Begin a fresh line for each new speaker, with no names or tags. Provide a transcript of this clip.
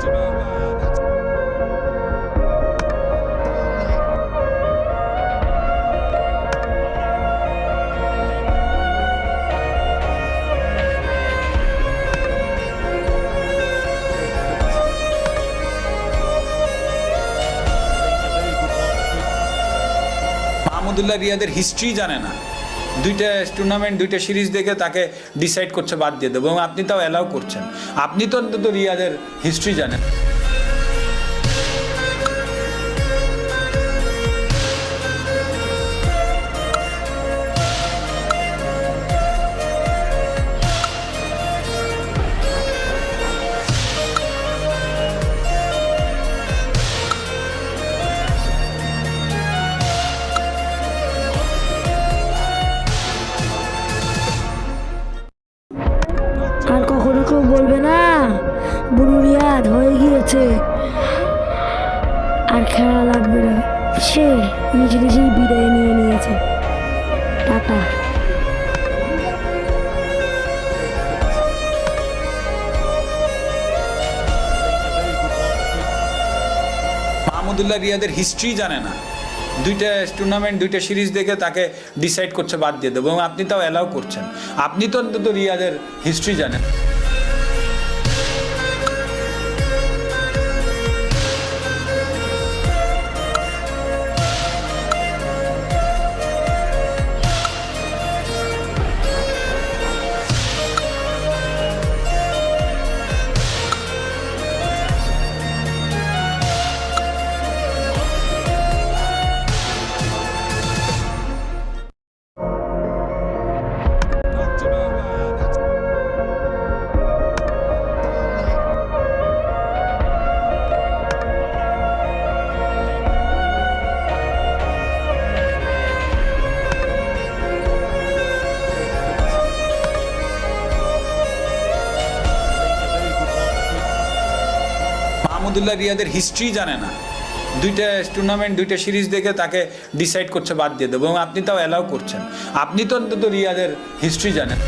মাহমুদুল্লাহ রিয়াদের হিস্ট্রি জানে না, দুইটা টুর্নামেন্ট দুইটা সিরিজ দেখে তাকে ডিসাইড করছে বাদ দিয়ে দেবো, এবং আপনি তাও অ্যালাউ করছেন। আপনি তো অন্তত রিয়াদের হিস্ট্রি জানেন।
আর কখনো কেউ বলবে না বুড়ো রিয়াদ হয়ে গিয়েছে, আর খেলা লাগবে না। সে নিজে নিজেই বিদায় নিয়ে নিয়েছে। টাটা।
মাহমুদুল্লাহ রিয়াদের হিস্ট্রি জানে না, দুইটা টুর্নামেন্ট দুইটা সিরিজ দেখে তাকে ডিসাইড করছে বাদ দিয়ে দেবো, এবং আপনি তাও অ্যালাউ করছেন। আপনি তো অন্তত রিয়াদের হিস্ট্রি জানেন। মাহমুদুল্লাহ রিয়াদের হিস্ট্রি জানে না, দুইটা টুর্নামেন্ট দুইটা সিরিজ দেখে তাকে ডিসাইড করছে বাদ দিয়ে দেবো, এবং আপনি তাও অ্যালাউ করছেন। আপনি তো অন্তত রিয়াদের হিস্ট্রি জানেন।